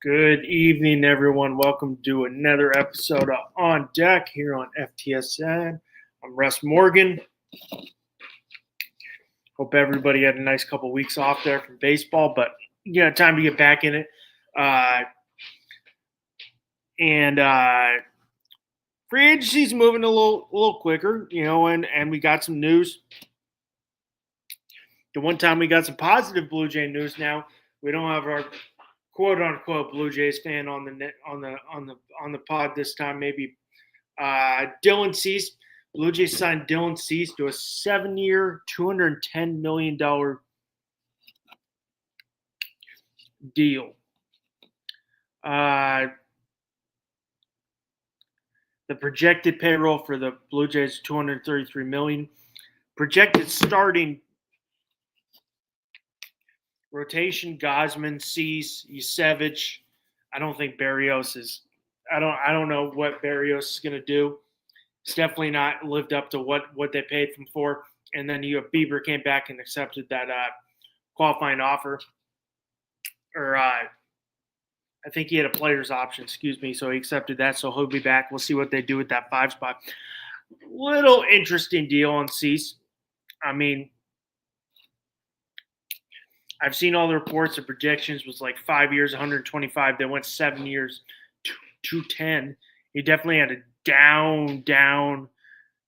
Good evening, everyone. Welcome to another episode of On Deck here on FTSN. I'm Russ Morgan. Hope everybody had a nice couple weeks off there from baseball, but time to get back in it. Free agency's moving a little quicker, and we got some news. The one time we got some positive Blue Jay news. Now we don't have our quote unquote Blue Jays fan on the pod this time. Maybe Dylan Cease. Blue Jays signed Dylan Cease to a 7-year, $210 million deal. The projected payroll for the Blue Jays is $233 million. Projected starting rotation: Gosman, Cease, Yusevich. I don't think Berrios is. I don't know what Berrios is going to do. It's definitely not lived up to what they paid him for. And then Bieber came back and accepted that qualifying offer, or I think he had a player's option. So he accepted that. So he'll be back. We'll see what they do with that 5 spot. Little interesting deal on Cease. I mean, I've seen all the reports. The projections was like 5 years, 125. They went 7 years, 210. He definitely had a down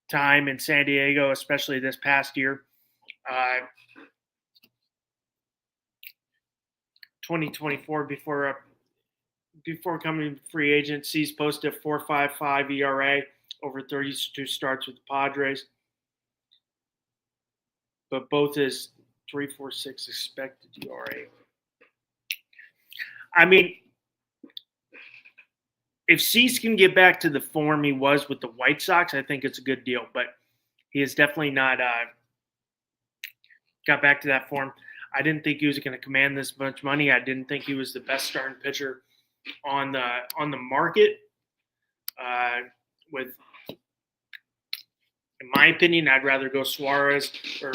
time in San Diego, especially this past year. 2024, before coming free agent, Cease posted a 4.55 ERA over 32 starts with the Padres. But both his 3.46 expected ERA. I mean, if Cease can get back to the form he was with the White Sox, I think it's a good deal. But he has definitely not got back to that form. I didn't think he was going to command this much money. I didn't think he was the best starting pitcher on the market. In my opinion, I'd rather go Suarez or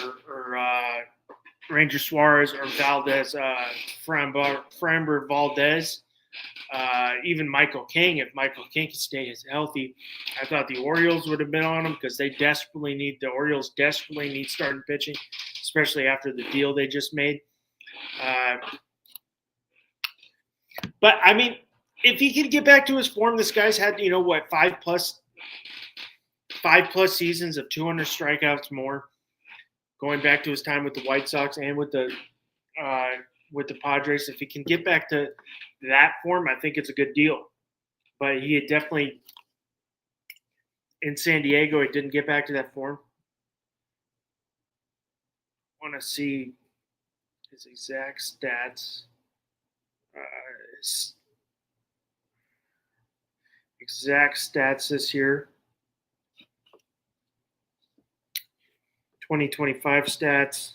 Ranger Suarez or Valdez, Framber Valdez, even Michael King. If Michael King can stay healthy, I thought the Orioles would have been on him because the Orioles desperately need starting pitching, especially after the deal they just made. But I mean, if he can get back to his form, this guy's had 5+ seasons of 200 strikeouts more, going back to his time with the White Sox and with the Padres. If he can get back to that form, I think it's a good deal. But he had definitely, in San Diego, he didn't get back to that form. I want to see his exact stats. His exact stats this year. 2025 stats.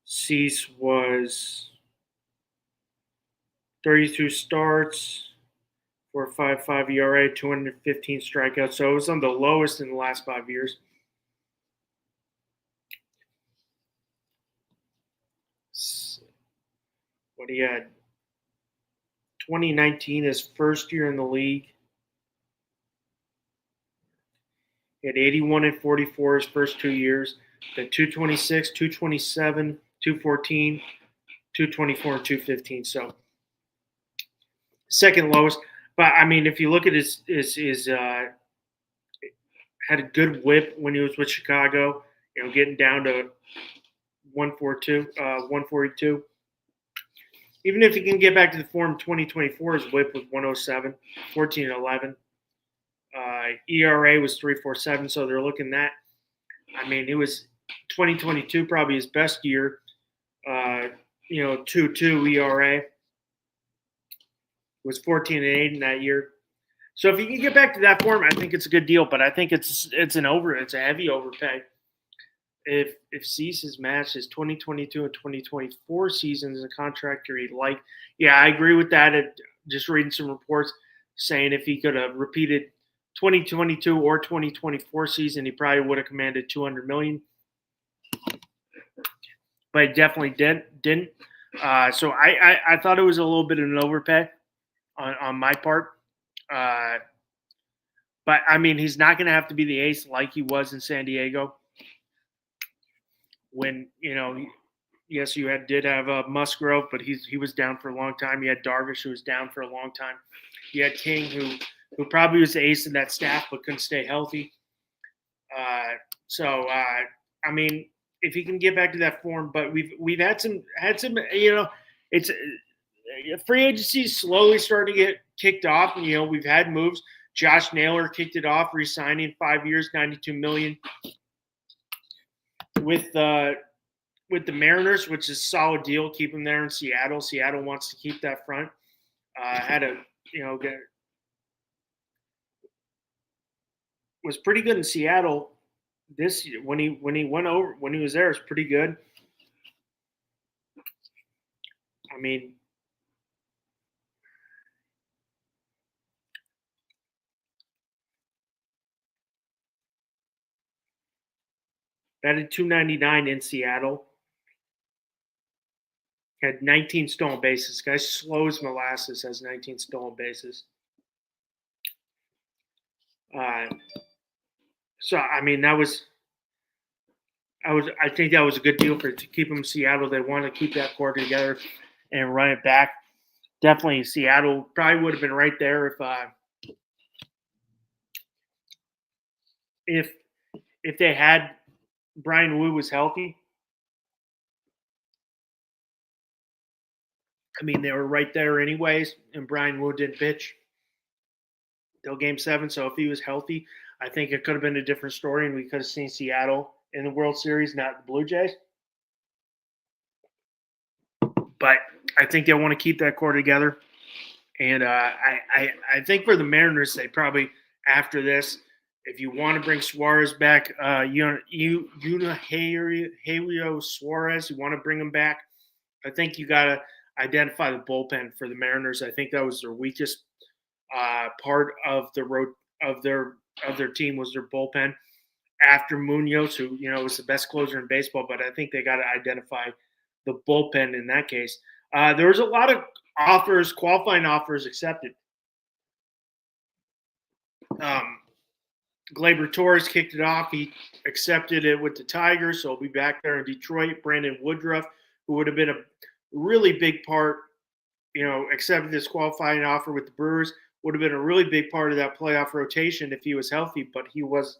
Cease was 32 starts, 4.55 ERA, 215 strikeouts. So it was on the lowest in the last 5 years. What he had, 2019, his first year in the league. He had 81 and 44 his first 2 years. Then 226, 227, 214, 224, and 215. So second lowest. But I mean, if you look at his had a good whip when he was with Chicago, getting down to 142. Even if he can get back to the form 2024, his whip was 107, 14 and 11. ERA was 3.47, so they're looking at. I mean, it was 2022 probably his best year. 2.2 ERA. Was 14 and 8 in that year. So if he can get back to that form, I think it's a good deal. But I think it's a heavy overpay. If Cease has matched his 2022 and 2024 seasons as a contractor he'd like, I agree with that. Just reading some reports saying if he could have repeated 2022 or 2024 season, he probably would have commanded $200 million. But he definitely didn't. So I thought it was a little bit of an overpay. on my part. Uh, but I mean, he's not going to have to be the ace like he was in San Diego. When yes, you did have Musgrove, but he was down for a long time. You had Darvish, who was down for a long time. You had King, who probably was the ace in that staff, but couldn't stay healthy. I mean, if he can get back to that form, but we've had some it's free agency slowly starting to get kicked off. And, we've had moves. Josh Naylor kicked it off, re-signing 5 years, $92 million with the Mariners, which is a solid deal. Keep him there in Seattle. Seattle wants to keep that front. Was pretty good in Seattle this year. When he was there, it was pretty good. I mean, batted .299 in Seattle. Had 19 stolen bases. Guy slow as molasses, has 19 stolen bases. So I mean, I think that was a good deal to keep him in Seattle. They want to keep that core together and run it back. Definitely, Seattle probably would have been right there if they had Brian Wu was healthy. I mean, they were right there anyways, and Brian Wu didn't pitch till Game 7. So if he was healthy, I think it could have been a different story, and we could have seen Seattle in the World Series, not the Blue Jays. But I think they want to keep that core together. And I think for the Mariners, they probably, after this, if you want to bring Suarez back, Julio Suarez, you want to bring him back, I think you got to identify the bullpen for the Mariners. I think that was their weakest part of the road of their team was their bullpen. After Munoz, who was the best closer in baseball, but I think they got to identify the bullpen in that case. There was a lot of qualifying offers accepted. Gleyber Torres kicked it off. He accepted it with the Tigers, so he'll be back there in Detroit. Brandon Woodruff, who would have been a really big part, accepted this qualifying offer with the Brewers, would have been a really big part of that playoff rotation if he was healthy, but he was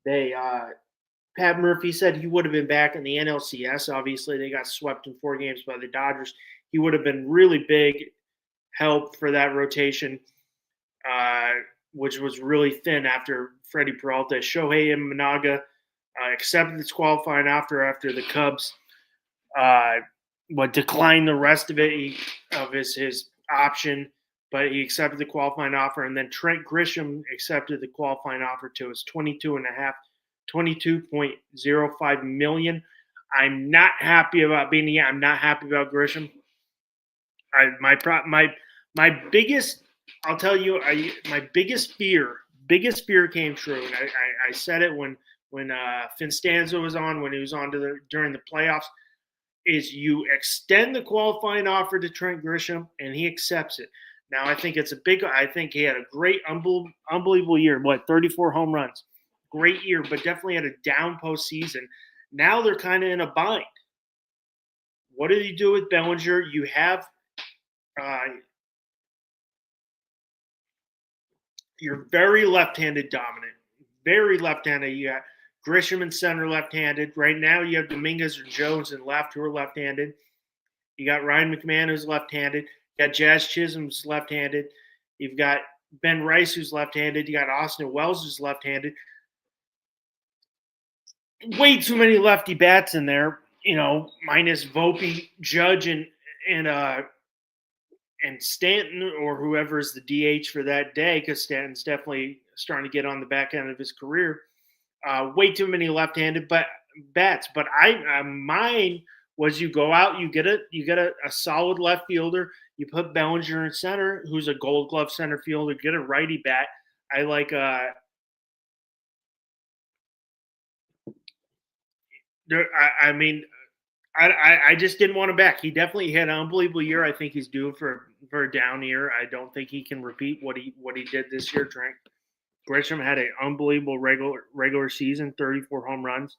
Pat Murphy said he would have been back in the NLCS. Obviously, they got swept in 4 games by the Dodgers. He would have been really big help for that rotation, which was really thin after Freddie Peralta. Shohei Imanaga accepted this qualifying offer after the Cubs declined the rest of it of his option, but he accepted the qualifying offer. And then Trent Grisham accepted the qualifying offer to his $22.05 million. I'm not happy about I'm not happy about Grisham. My biggest, I'll tell you, my biggest fear came true, and I said it when Finstanzo was on, when he was on during the playoffs, is you extend the qualifying offer to Trent Grisham, and he accepts it. Now, I think I think he had a great, unbelievable year. 34 home runs. Great year, but definitely had a down postseason. Now they're kind of in a bind. What do you do with Bellinger? You have you're very left-handed dominant. Very left-handed. You got Grisham in center left-handed. Right now you have Dominguez or Jones in left who are left-handed. You got Ryan McMahon who's left-handed. You got Jazz Chisholm who's left-handed. You've got Ben Rice who's left-handed. You got Austin Wells who's left-handed. Way too many lefty bats in there, minus Volpe, Judge, and Stanton or whoever is the DH for that day, because Stanton's definitely starting to get on the back end of his career. Way too many left-handed bats. But mine was you go out, you get a solid left fielder, you put Bellinger in center, who's a Gold Glove center fielder, get a righty bat. I like I just didn't want him back. He definitely had an unbelievable year. I think he's due for a down year. I don't think he can repeat what he did this year. Trent Grisham had an unbelievable regular season, 34 home runs.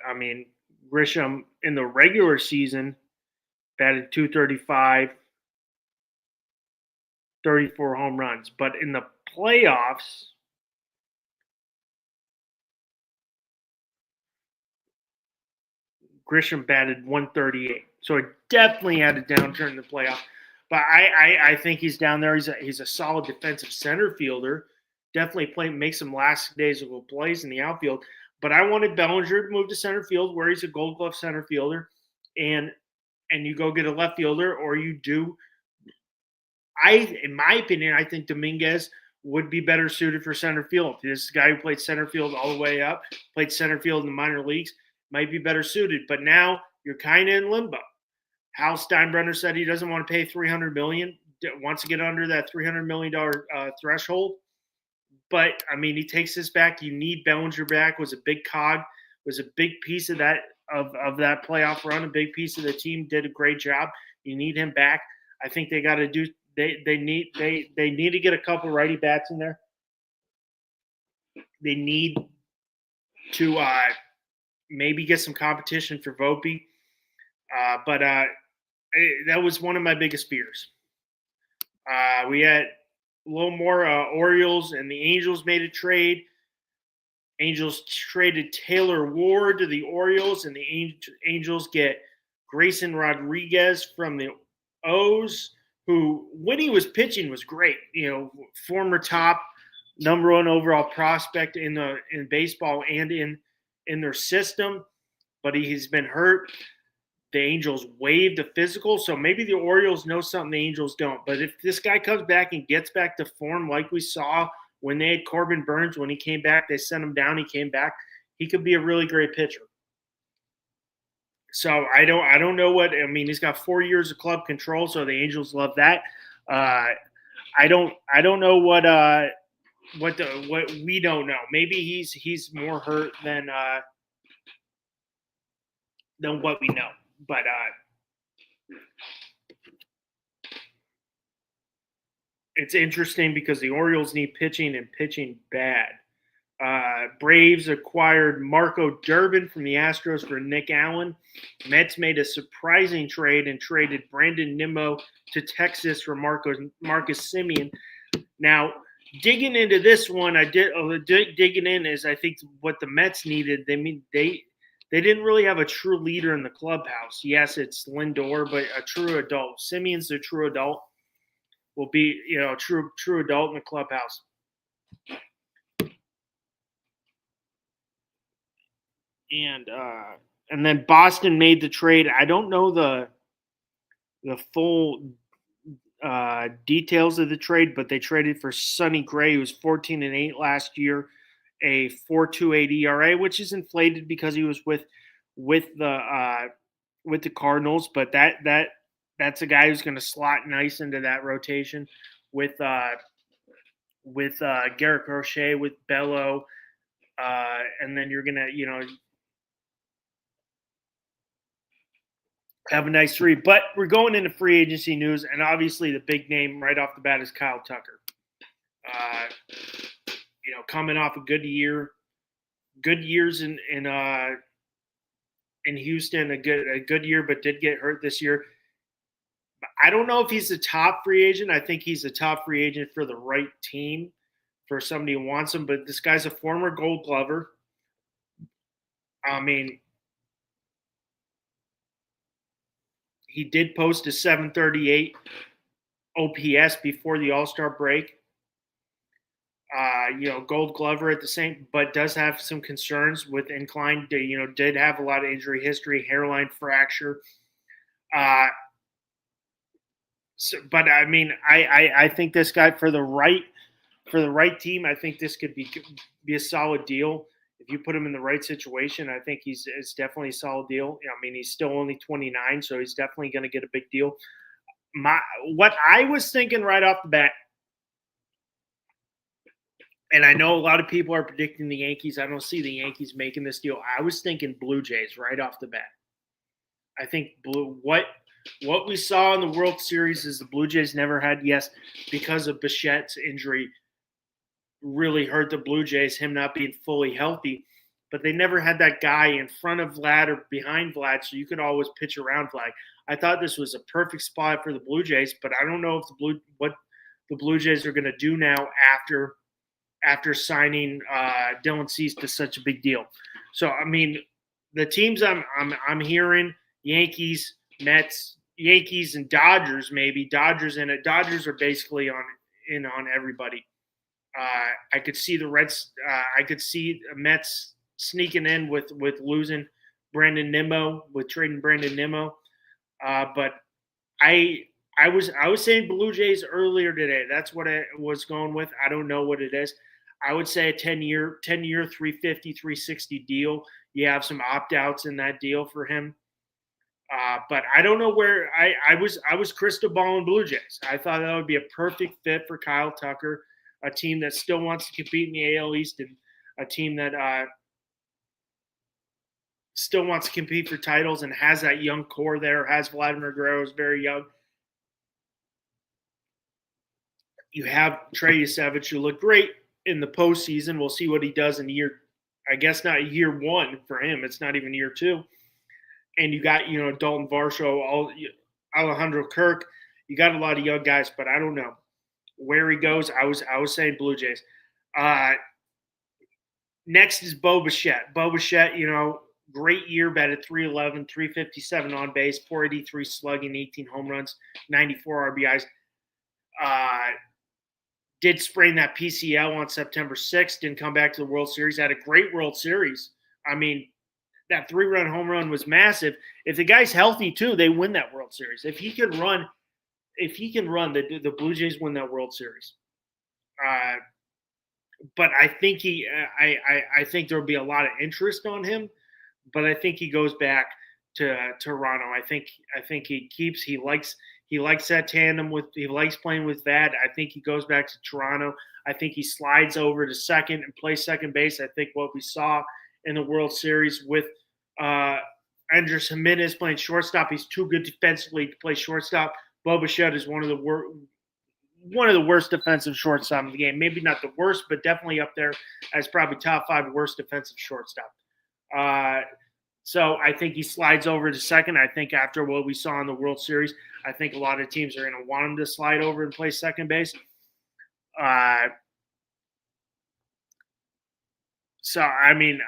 I mean, Grisham in the regular season batted 235, 34 home runs. But in the playoffs, Grisham batted 138. So it definitely had a downturn in the playoffs. But I think he's down there. He's a solid defensive center fielder. Definitely make some last days of plays in the outfield. But I wanted Bellinger to move to center field where he's a Gold Glove center fielder, and you go get a left fielder, or you do. In my opinion, I think Dominguez would be better suited for center field. This guy who played center field all the way up, played center field in the minor leagues, might be better suited. But now you're kind of in limbo. Hal Steinbrenner said he doesn't want to pay $300 million, wants to get under that $300 million threshold. But, I mean, he takes this back. You need Bellinger back. Was a big cog, was a big piece of that of that playoff run, a big piece of the team, did a great job. You need him back. I think they got to do they need to get a couple righty bats in there. They need to maybe get some competition for Volpe. But that was one of my biggest fears. We had a little more Orioles, and the Angels made a trade. Angels traded Taylor Ward to the Orioles, and the Angels get Grayson Rodriguez from the O's, who, when he was pitching, was great. You know, former top number one overall prospect in baseball and in their system, but he's been hurt. The Angels waived the physical, so maybe the Orioles know something the Angels don't. But if this guy comes back and gets back to form like we saw when they had Corbin Burns, when he came back, they sent him down, he came back, he could be a really great pitcher. So I don't know what – I mean, he's got 4 years of club control, so the Angels love that. I don't know what we don't know. Maybe he's more hurt than what we know. But it's interesting because the Orioles need pitching and pitching bad. Braves acquired Marco Durbin from the Astros for Nick Allen. Mets made a surprising trade and traded Brandon Nimmo to Texas for Marcus Semien. Now, digging into this one, digging in is I think what the Mets needed. They didn't really have a true leader in the clubhouse. Yes, it's Lindor, but a true adult. Simeon's the true adult. Will be, a true adult in the clubhouse. And then Boston made the trade. I don't know the full details of the trade, but they traded for Sonny Gray, who was 14-8 last year, a 4.28 ERA, which is inflated because he was with the Cardinals, but that's a guy who's going to slot nice into that rotation with Garrett Crochet, with Bello, and then you're gonna have a nice three. But we're going into free agency news, and obviously the big name right off the bat is Kyle Tucker. Coming off a good years in Houston, a good year, but did get hurt this year. I don't know if he's a top free agent. I think he's a top free agent for the right team, for somebody who wants him. But this guy's a former Gold Glover. I mean, he did post a 738 OPS before the All-Star break. Gold Glover at the same, but does have some concerns with incline. Did have a lot of injury history, hairline fracture. But I mean, I think this guy for the right team, I think this could be a solid deal. If you put him in the right situation, I think it's definitely a solid deal. I mean, he's still only 29, so he's definitely going to get a big deal. What I was thinking right off the bat, And I know a lot of people are predicting the Yankees. I don't see the Yankees making this deal. I was thinking Blue Jays right off the bat. I think what we saw in the World Series is the Blue Jays never had, yes, because of Bichette's injury, really hurt the Blue Jays, him not being fully healthy. But they never had that guy in front of Vlad or behind Vlad, so you could always pitch around Vlad. I thought this was a perfect spot for the Blue Jays, but I don't know if what the Blue Jays are going to do now after signing Dylan Cease to such a big deal. So I mean, the teams I'm hearing: Yankees, Mets, Yankees, and Dodgers. Maybe Dodgers are basically on everybody. I could see the Reds. I could see Mets sneaking in with losing Brandon Nimmo, with trading Brandon Nimmo. But I was saying Blue Jays earlier today. That's what I was going with. I don't know what it is. I would say a 10-year 350, 360 deal. You have some opt-outs in that deal for him. But I don't know where I was crystal balling Blue Jays. I thought that would be a perfect fit for Kyle Tucker, a team that still wants to compete in the AL East, and a team that still wants to compete for titles and has that young core there, has Vladimir Guerrero, who's very young. You have Trey Yesevich, who looked great in the postseason. We'll see what he does in I guess not year one for him. It's not even year two. And you got, Dalton Varsho, Alejandro Kirk. You got a lot of young guys, but I don't know where he goes. I was saying Blue Jays. Next is Bo Bichette. Bo Bichette, great year, batted .311, 357 on base, 483 slugging, 18 home runs, 94 RBIs. Did sprain that PCL on September 6th, didn't come back to the World Series, had a great World Series. I mean, that 3-run home run was massive. If the guy's healthy too, they win that World Series. If he can run, the Blue Jays win that World Series. But I think I think there'll be a lot of interest on him. But I think he goes back to Toronto. I think he likes that tandem he likes playing with Vad. I think he goes back to Toronto. I think he slides over to second and plays second base. I think what we saw in the World Series with Andres Jimenez playing shortstop, he's too good defensively to play shortstop. Bo Bichette is one of the worst defensive shortstop in the game. Maybe not the worst, but definitely up there as probably top 5 worst defensive shortstop. So I think he slides over to second. I think after what we saw in the World Series, I think a lot of teams are going to want him to slide over and play second base. So I mean,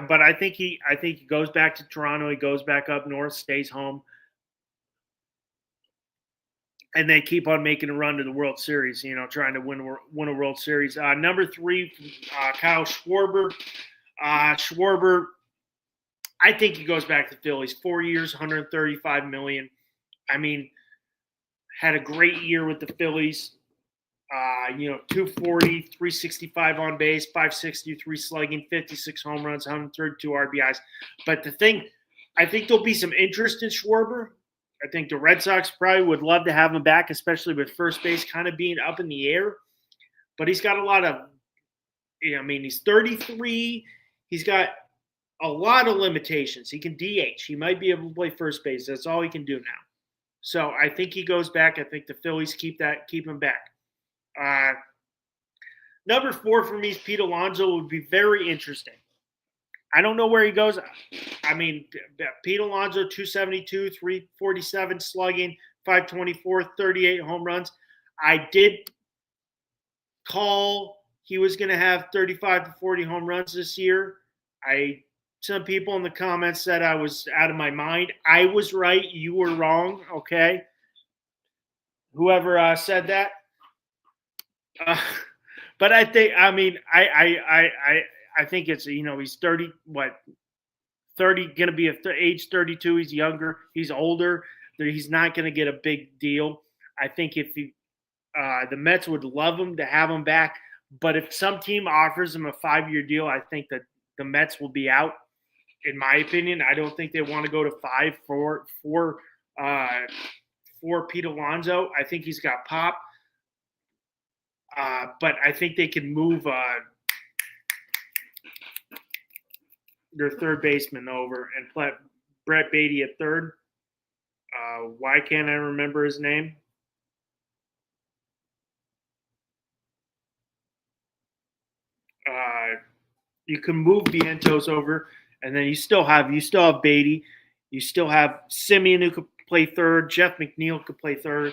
but I think he goes back to Toronto. He goes back up north, stays home, and they keep on making a run to the World Series. Trying to win a World Series. Number 3, Kyle Schwarber. Schwarber, I think he goes back to the Phillies. 4 years, $135 million. I mean, had a great year with the Phillies. 240, 365 on base, 563 slugging, 56 home runs, 132 RBIs. But the thing, I think there'll be some interest in Schwarber. I think the Red Sox probably would love to have him back, especially with first base kind of being up in the air. But he's got a lot of, he's 33. He's got a lot of limitations. He can DH. He might be able to play first base. That's all he can do now. So I think he goes back. I think the Phillies keep him back. Number 4 for me is Pete Alonso. Would be very interesting. I don't know where he goes. I mean, Pete Alonso, 272, 347 slugging, 524, 38 home runs. I did call he was going to have 35 to 40 home runs this year. Some people in the comments said I was out of my mind. I was right. You were wrong. Okay. Whoever said that. But I think, I think it's, he's 30, 30, going to be age 32. He's younger. He's older. He's not going to get a big deal. I think if the Mets would love him to have him back, but if some team offers him a 5-year deal, I think that the Mets will be out. In my opinion, I don't think they want to go to 5 for Pete Alonso. I think he's got pop. But I think they can move their third baseman over and put Brett Beatty at third. Why can't I remember his name? You can move Vientos over, and then you still have Beatty, you still have Simeon who could play third, Jeff McNeil could play third.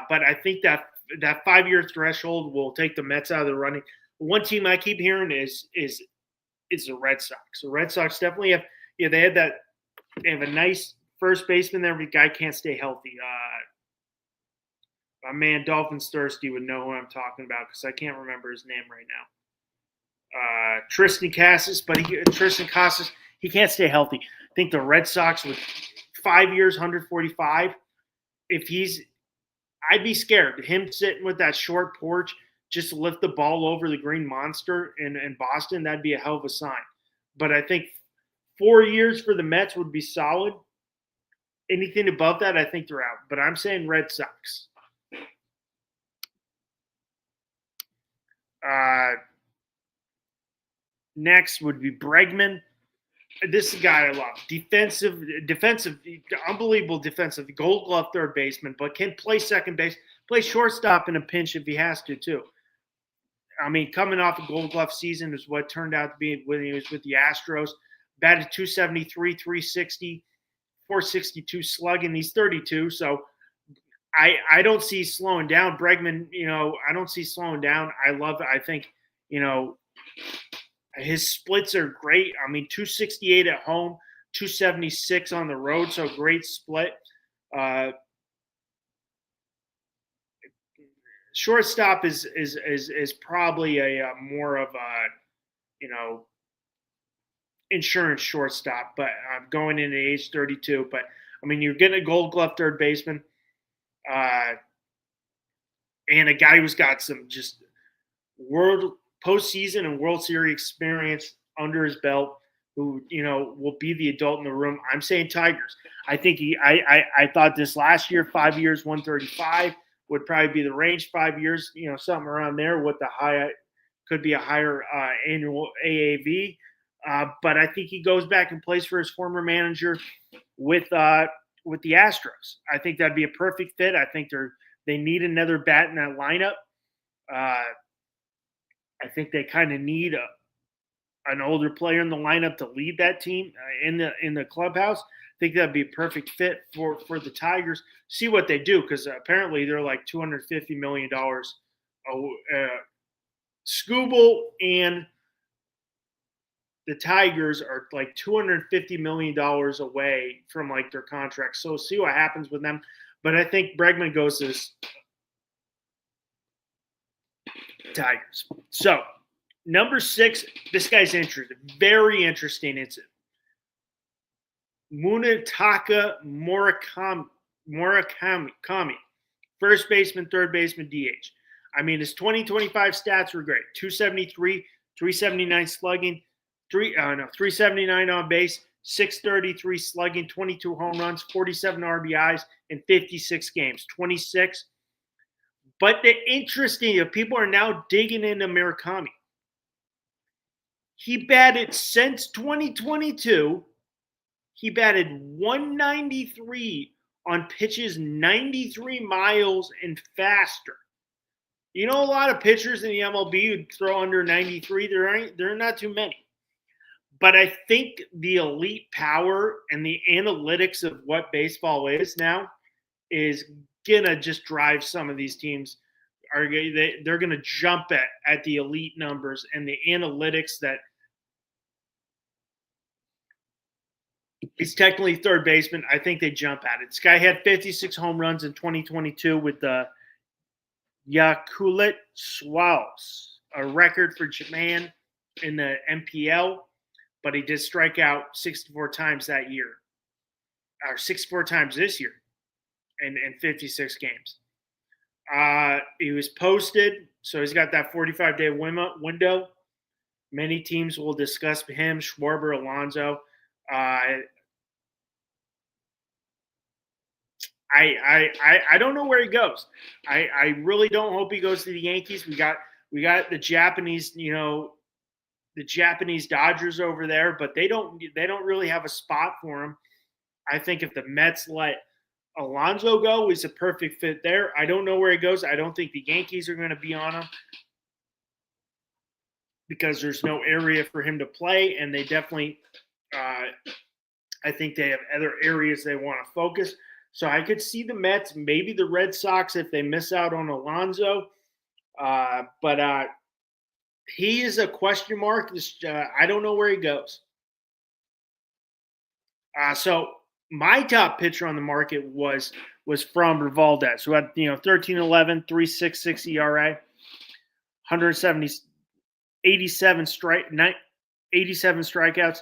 But I think that 5-year threshold will take the Mets out of the running. One team I keep hearing is the Red Sox. The Red Sox definitely have they have a nice first baseman there, but the guy can't stay healthy. My man Dolphins Thirsty would know who I'm talking about because I can't remember his name right now. Tristan Casas, he can't stay healthy. I think the Red Sox with 5 years, 145. I'd be scared. Him sitting with that short porch, just to lift the ball over the Green Monster in Boston, that'd be a hell of a sign. But I think 4 years for the Mets would be solid. Anything above that, I think they're out. But I'm saying Red Sox. Next would be Bregman. This is a guy I love. Defensive, unbelievable defensive. Gold Glove third baseman, but can play second base, play shortstop in a pinch if he has to, too. I mean, coming off a Gold Glove season is what turned out to be when he was with the Astros. Batted 273, 360, 462 slugging. He's 32, so I don't see slowing down. Bregman, I don't see slowing down. I think, his splits are great. I mean, 268 at home, 276 on the road, so great split. Shortstop is probably a more of a insurance shortstop, but going into age 32. But I mean, you're getting a Gold Glove third baseman, and a guy who's got some just world postseason and World Series experience under his belt, who will be the adult in the room. I'm saying Tigers. I think I thought this last year, 5 years, 135 would probably be the range. 5 years, something around there with the could be a higher annual AAV. But I think he goes back and plays for his former manager with the Astros. I think that'd be a perfect fit. I think they need another bat in that lineup. I think they kind of need an older player in the lineup to lead that team in the clubhouse. I think that'd be a perfect fit for the Tigers. See what they do, because apparently they're like $250 million. Skubal and the Tigers are like $250 million away from like their contract. So see what happens with them. But I think Bregman goes to this Tigers. So, number 6, this guy's interesting. Very interesting. It's Munetaka Murakami. First baseman, third baseman, DH. I mean, his 2025 stats were great. 273, 379 slugging, 379 on base, 633 slugging, 22 home runs, 47 RBIs in 56 games. 26. But the interesting, people are now digging into Murakami. He batted since 2022. He batted 193 on pitches 93 miles and faster. A lot of pitchers in the MLB who throw under 93. There are not too many. But I think the elite power and the analytics of what baseball is now is gonna just drive some of these teams. They're gonna jump at the elite numbers and the analytics that he's technically third baseman. I think they jump at it. This guy had 56 home runs in 2022 with the Yakult Swallows, a record for Japan in the MPL, but he did strike out 64 times that year, or 64 times this year in 56 games. He was posted, so he's got that 45-day window. Many teams will discuss him, Schwarber, Alonso. I don't know where he goes. I really don't hope he goes to the Yankees. We got the Japanese, the Japanese Dodgers over there, but they don't really have a spot for him. I think if the Mets let Alonso go, he's a perfect fit there. I don't know where he goes. I don't think the Yankees are going to be on him because there's no area for him to play, and they definitely, I think they have other areas they want to focus. So I could see the Mets, maybe the Red Sox if they miss out on Alonso. But he is a question mark. I don't know where he goes. So my top pitcher on the market was from Valdez, who had 13-11, 3.66 ERA, 170, 87 strikeouts.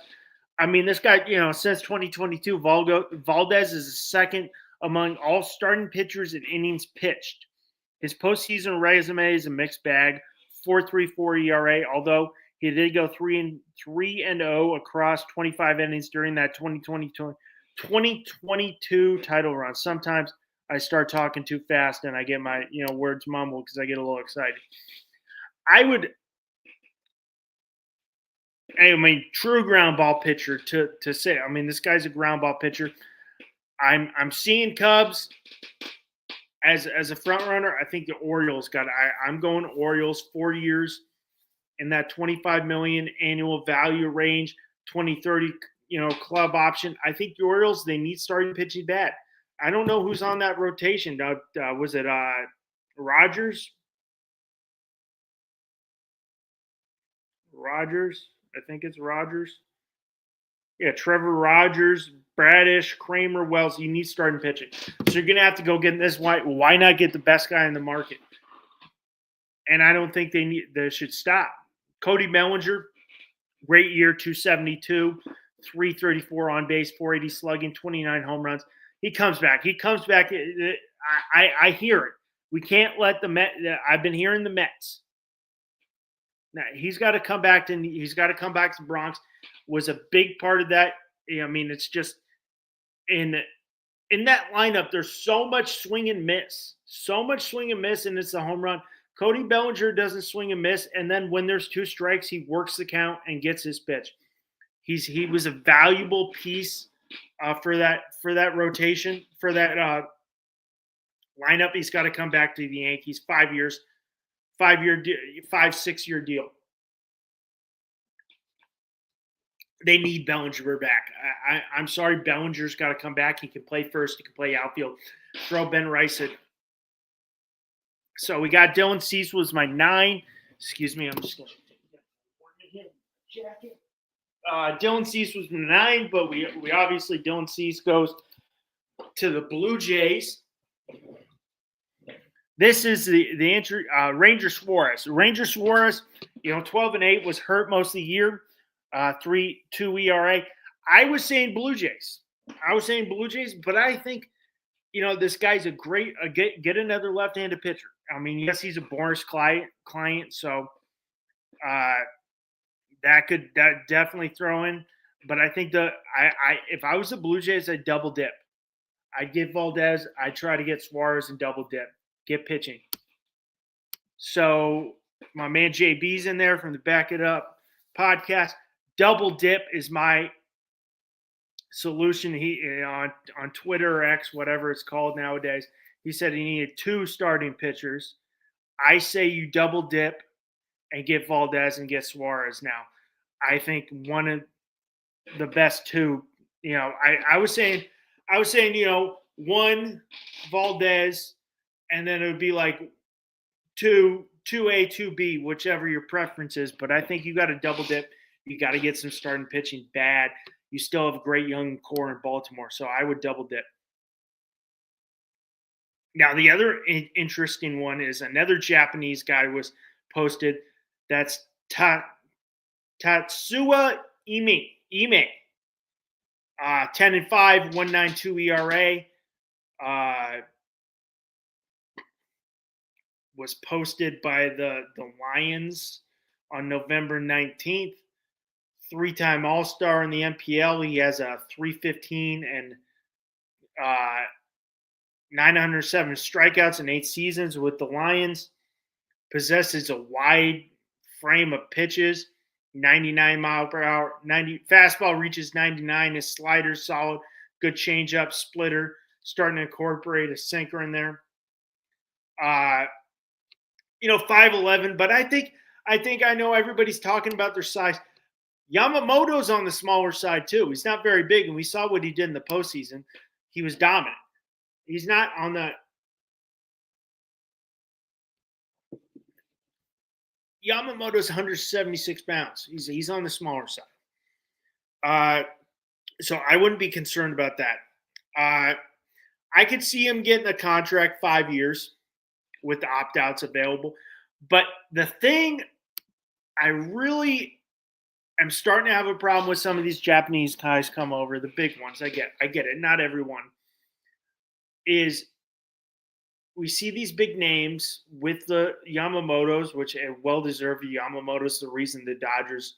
I mean, this guy, since 2022, Valdez is the second among all starting pitchers in innings pitched. His postseason resume is a mixed bag, 4.34 ERA, although he did go 3-0 across 25 innings during that 2022 title run. Sometimes I start talking too fast and I get my words mumbled because I get a little excited. True ground ball pitcher to say. I mean, this guy's a ground ball pitcher. I'm seeing Cubs as a front runner. I think the Orioles I'm going Orioles 4 years in that $25 million annual value range, 2030 club option. I think the Orioles, they need starting pitching bad. I don't know who's on that rotation. Was it Rogers? I think it's Rogers. Yeah, Trevor Rogers, Bradish, Kramer, Wells. You need starting pitching. So you're going to have to go get this. Why not get the best guy in the market? And I don't think they should stop. Cody Bellinger, great year, 272, 334 on base, 480 slugging, 29 home runs. He comes back. I hear it. We can't let the Mets. I've been hearing the Mets. Now he's got to come back to the Bronx. Was a big part of that. I mean, it's just in that lineup. There's so much swing and miss, and it's a home run. Cody Bellinger doesn't swing and miss, and then when there's two strikes, he works the count and gets his pitch. He was a valuable piece for that rotation, for that lineup. He's got to come back to the Yankees. 5 years. 6 year deal. They need Bellinger back. I'm sorry, Bellinger's got to come back. He can play first. He can play outfield. Throw Ben Rice in. So we got Dylan Cease was my 9. Excuse me, I'm just going to take that jacket. Dylan Cease was 9, but we obviously Dylan Cease goes to the Blue Jays. This is the entry. Ranger Suarez. 12-8 was hurt most of the year. 3.2 ERA. I was saying Blue Jays, but I think this guy's a great get another left-handed pitcher. I mean, yes, he's a Boris client, so that definitely throw in. But I think if I was the Blue Jays, I'd double dip. I'd get Valdez. I'd try to get Suarez and double dip. Get pitching. So my man JB's in there from the Back It Up podcast. Double dip is my solution. He on Twitter or X, whatever it's called nowadays. He said he needed 2 starting pitchers. I say you double dip and get Valdez and get Suarez. Now, I think one of the best 2. I was saying, one Valdez, and then it would be like 2A, 2B, whichever your preference is. But I think you got to double dip. You got to get some starting pitching bad. You still have a great young core in Baltimore, so I would double dip. Now, the other interesting one is another Japanese guy was posted. That's Tatsuya Ime. 10-5, 1.92 ERA. Was posted by the Lions on November 19th. 3-time All-Star in the MPL. He has a 315 and 907 strikeouts in 8 seasons with the Lions. Possesses a wide frame of pitches. 99 mile per hour. 90 fastball reaches 99. His slider's solid. Good changeup, splitter. Starting to incorporate a sinker in there. 5'11", but I think I know everybody's talking about their size. Yamamoto's on the smaller side too. He's not very big, and we saw what he did in the postseason. He was dominant. He's not on the Yamamoto's 176 pounds. He's on the smaller side. So I wouldn't be concerned about that. I could see him getting a contract 5 years with the opt-outs available. But the thing I really am starting to have a problem with some of these Japanese guys come over, the big ones, I get it, not everyone, is we see these big names with the Yamamotos, which are well-deserved. Yamamoto's the reason the Dodgers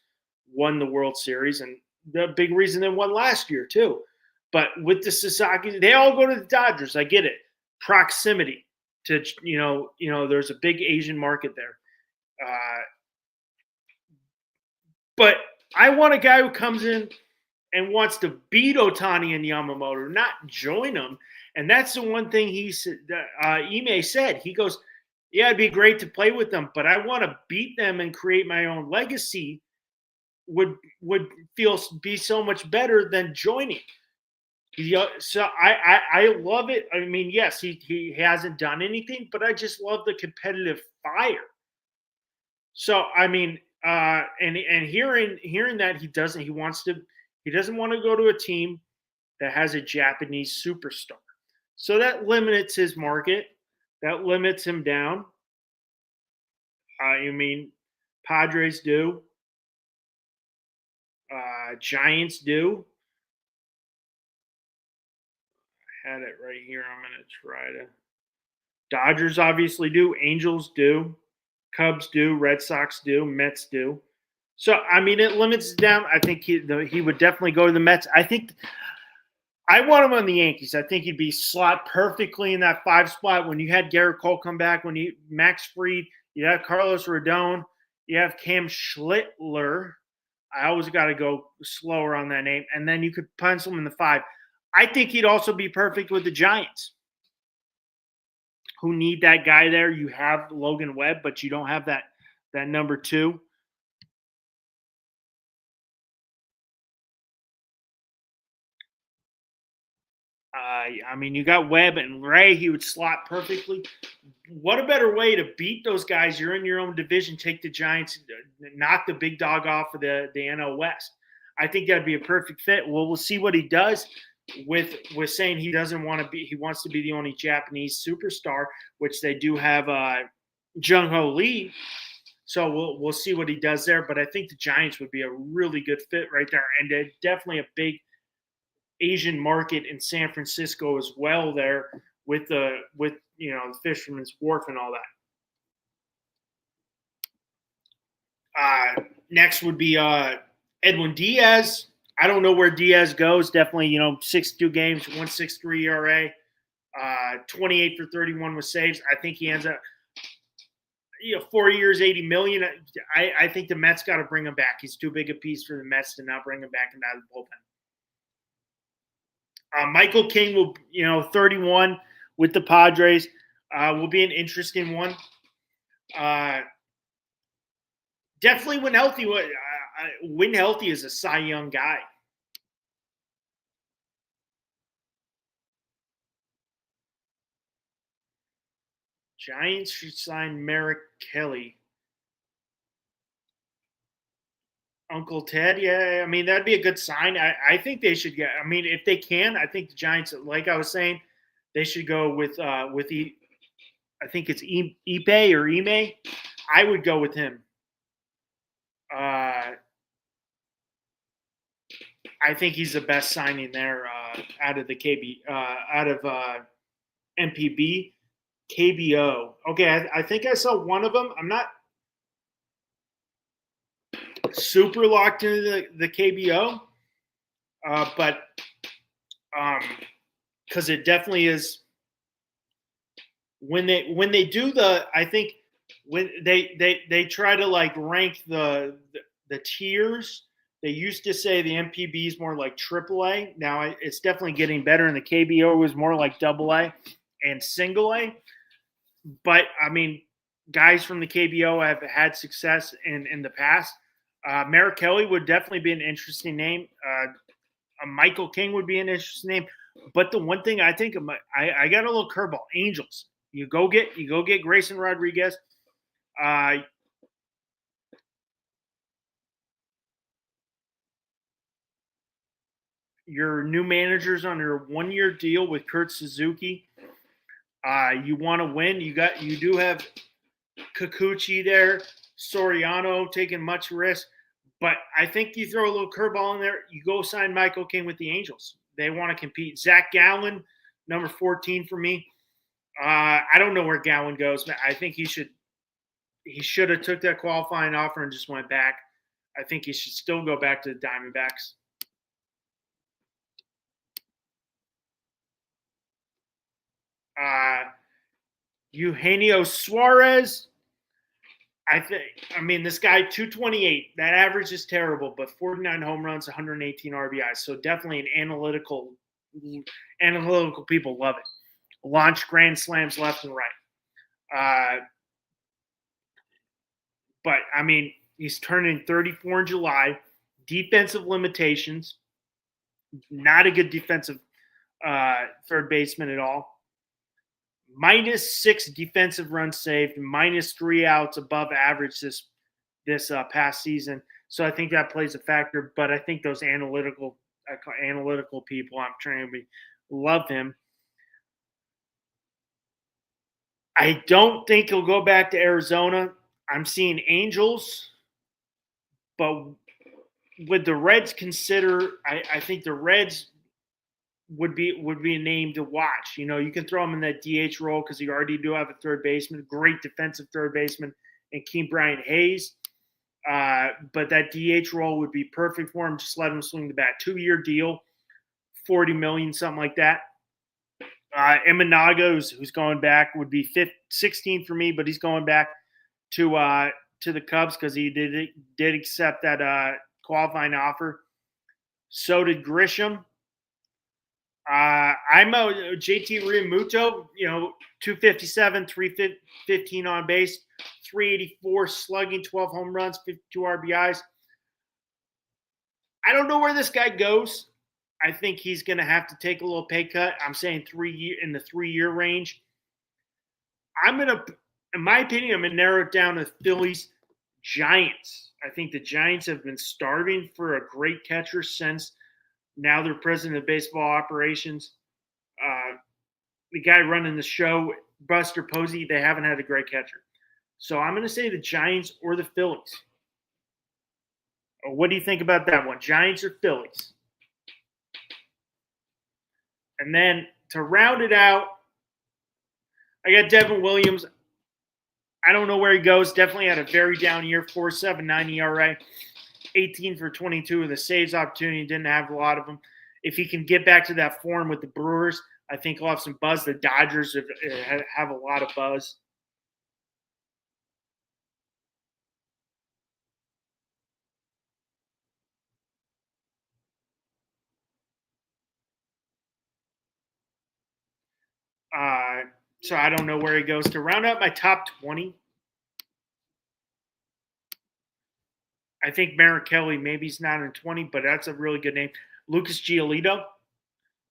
won the World Series, and the big reason they won last year too. But with the Sasaki, they all go to the Dodgers. I get it. Proximity to, there's a big Asian market there. But I want a guy who comes in and wants to beat Ohtani and Yamamoto, not join them. And that's the one thing Ime said. He goes, yeah, it'd be great to play with them, but I want to beat them and create my own legacy. Would be so much better than joining. So I love it. I mean, yes, he hasn't done anything, but I just love the competitive fire. So I mean, and hearing that he doesn't want to go to a team that has a Japanese superstar. So that limits his market. That limits him down. Padres do. Giants do. I had it right here. I'm going to try to. Dodgers obviously do. Angels do. Cubs do. Red Sox do. Mets do. So, it limits it down. I think he would definitely go to the Mets. I want him on the Yankees. I think he'd be slot perfectly in that 5 spot. When you had Garrett Cole come back, Max Fried, you have Carlos Rodon, you have Cam Schlittler. I always got to go slower on that name. And then you could pencil him in the 5. I think he'd also be perfect with the Giants, who need that guy there. You have Logan Webb, but you don't have that number 2. You got Webb and Ray. He would slot perfectly. What a better way to beat those guys? You're in your own division. Take the Giants, knock the big dog off of the NL West. I think that'd be a perfect fit. Well, we'll see what he does with saying he doesn't want to be. He wants to be the only Japanese superstar, which they do have Jung-Ho Lee. So we'll see what he does there. But I think the Giants would be a really good fit right there, and they're definitely a big Asian market in San Francisco as well there with the Fisherman's Wharf and all that. Next would be Edwin Diaz. I don't know where Diaz goes. Definitely, 62 games, 1.63 ERA, 28 for 31 with saves. I think he ends up 4 years, $80 million. I think the Mets got to bring him back. He's too big a piece for the Mets to not bring him back and out of the bullpen. Michael King will, 31 with the Padres, will be an interesting one. Definitely when healthy. When healthy is a Cy Young guy. Giants should sign Merrick Kelly. Uncle Ted, yeah, that'd be a good sign. I think they should get. If they can, I think the Giants, like I was saying, they should go with I think it's Ipe or Ime. I would go with him. I think he's the best signing there out of the MPB, KBO. Okay, I think I saw one of them. I'm not super locked into the KBO, but because it definitely is when they do I think when they try to rank the the tiers. They used to say the MPB is more like AAA. Now it's definitely getting better, and the KBO was more like AA and single A. But, I mean, guys from the KBO have had success in the past. Merrick Kelly would definitely be an interesting name. Michael King would be an interesting name. But the one thing I think I got a little curveball. Angels. You go get Grayson Rodriguez. Your new manager's under a 1-year deal with Kurt Suzuki. You want to win. You do have Kikuchi there, Soriano taking much risk. But I think you throw a little curveball in there. You go sign Michael King with the Angels. They want to compete. Zach Gallen, number 14 for me. I don't know where Gallen goes. I think he should have took that qualifying offer and just went back. I think he should still go back to the Diamondbacks. Eugenio Suarez. This guy, 228. That average is terrible, but 49 home runs, 118 RBIs. So definitely an analytical people love it. Launch grand slams left and right. But, he's turning 34 in July. Defensive limitations. Not a good defensive third baseman at all. -6 defensive runs saved, -3 outs above average this past season. So I think that plays a factor. But I think those analytical people, I'm trying to love him. I don't think he'll go back to Arizona. I'm seeing Angels, but would the Reds consider? I think the Reds would be a name to watch. You can throw him in that DH role because you already do have a third baseman, great defensive third baseman, and Keem Bryant Hayes. But that DH role would be perfect for him. Just let him swing the bat. 2-year deal, $40 million, something like that. Imanaga, who's going back, would be 16 for me, but he's going back to the Cubs because he did accept that qualifying offer. So did Grisham. I'm a JT Realmuto, 257, 315 on base, 384 slugging, 12 home runs, 52 RBIs. I don't know where this guy goes. I think he's going to have to take a little pay cut. I'm saying in the 3-year range. In my opinion, I'm going to narrow it down to Phillies, Giants. I think the Giants have been starving for a great catcher since now they're president of baseball operations. The guy running the show, Buster Posey, they haven't had a great catcher. So I'm going to say the Giants or the Phillies. What do you think about that one? Giants or Phillies? And then to round it out, I got Devin Williams. I don't know where he goes. Definitely had a very down year, 4.79 ERA. 18 for 22 with the saves opportunity. Didn't have a lot of them. If he can get back to that form with the Brewers, I think he'll have some buzz. The Dodgers have a lot of buzz. So I don't know where he goes. To round out my top 20, I think Merrick Kelly, maybe he's not in 20, but that's a really good name. Lucas Giolito,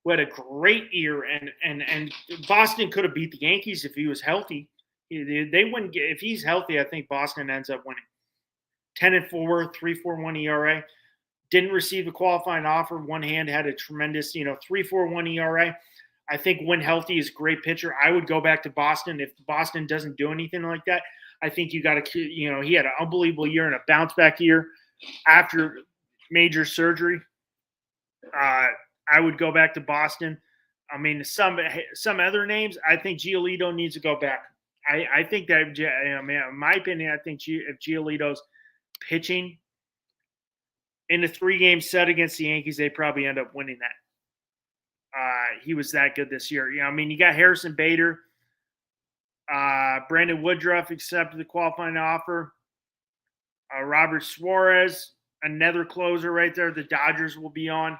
who had a great year, and Boston could have beat the Yankees if he was healthy. They wouldn't get, if he's healthy, I think Boston ends up winning. 10-4, 3.41 ERA. Didn't receive a qualifying offer. One hand had a tremendous, 3.41 ERA. I think when healthy is a great pitcher. I would go back to Boston. If Boston doesn't do anything like that, I think you got to, he had an unbelievable year and a bounce back year after major surgery. I would go back to Boston. Some other names, I think Giolito needs to go back. I think that, in my opinion, I think if Giolito's pitching in a 3-game set against the Yankees, they probably end up winning that. He was that good this year. You got Harrison Bader. Brandon Woodruff accepted the qualifying offer. Robert Suarez, another closer right there. The Dodgers will be on.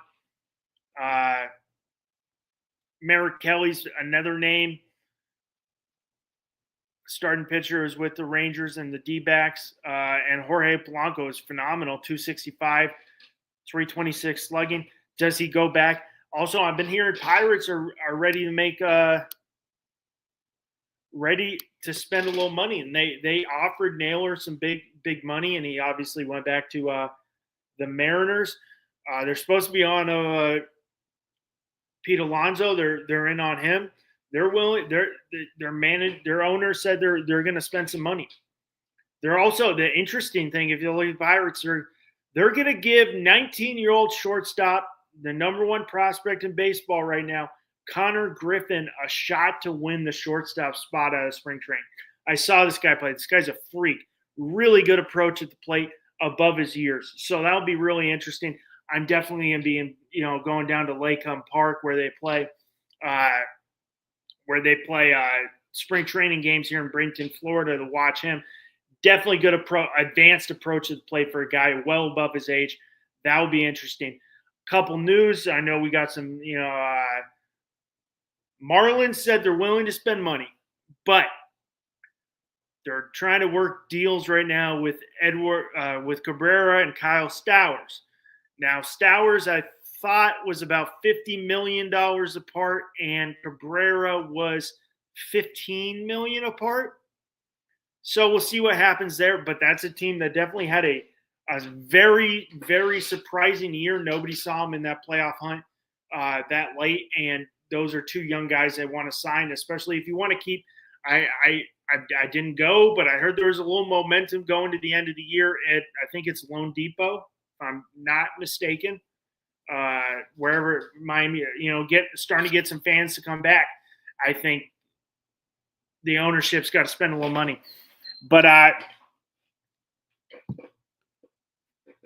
Merrick Kelly's another name. Starting pitcher is with the Rangers and the D-backs. And Jorge Polanco is phenomenal, 265, 326 slugging. Does he go back? Also, I've been hearing Pirates are ready to make ready to spend a little money, and they offered Naylor some big money, and he obviously went back to the Mariners. They're supposed to be on Pete Alonso. They're in on him. They're willing. Their owner said they're going to spend some money. They're also, the interesting thing, if you look at the Pirates, they're going to give 19-year-old shortstop, the number one prospect in baseball right now, Connor Griffin, a shot to win the shortstop spot out of spring training. I saw this guy play. This guy's a freak. Really good approach at the plate above his ears. So that'll be really interesting. I'm definitely going to be going down to Lakeham Park where they play spring training games here in Brington, Florida, to watch him. Definitely good advanced approach at the plate for a guy well above his age. That would be interesting. Couple news. I know we got some, Marlins said they're willing to spend money, but they're trying to work deals right now with with Cabrera and Kyle Stowers. Now, Stowers, I thought, was about $50 million apart, and Cabrera was $15 million apart. So we'll see what happens there, but that's a team that definitely had a very, very surprising year. Nobody saw them in that playoff hunt that late, and those are two young guys they want to sign, especially if you want to keep – I didn't go, but I heard there was a little momentum going to the end of the year at, I think it's Lone Depot, if I'm not mistaken, wherever Miami, starting to get some fans to come back. I think the ownership's got to spend a little money. But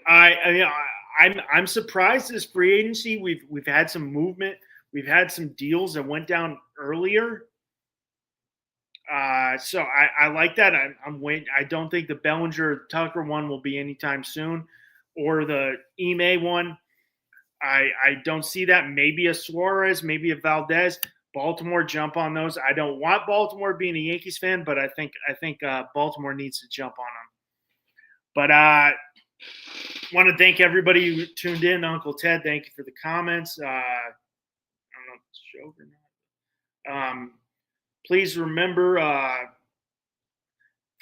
I'm surprised this free agency. We've had some movement. We've had some deals that went down earlier. So I like that. I'm waiting. I don't think the Bellinger Tucker one will be anytime soon, or the Ime one. I don't see that. Maybe a Suarez, maybe a Valdez. Baltimore jump on those. I don't want Baltimore being a Yankees fan, but I think Baltimore needs to jump on them. But want to thank everybody who tuned in. Uncle Ted, thank you for the comments. I don't know if it's a joke or not. Please remember, if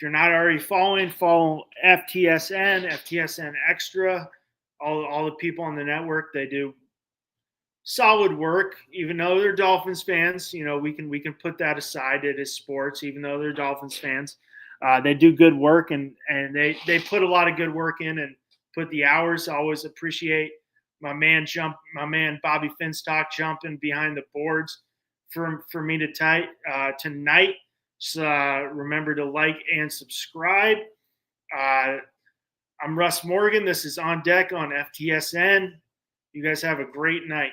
you're not already following, follow FTSN Extra, all the people on the network. They do solid work, even though they're Dolphins fans. We can put that aside. It is sports, even though they're Dolphins fans. They do good work, and they put a lot of good work in and put the hours. I always appreciate my man Bobby Finstock jumping behind the boards for me tonight. So remember to like and subscribe. I'm Russ Morgan. This is On Deck on FTSN. You guys have a great night.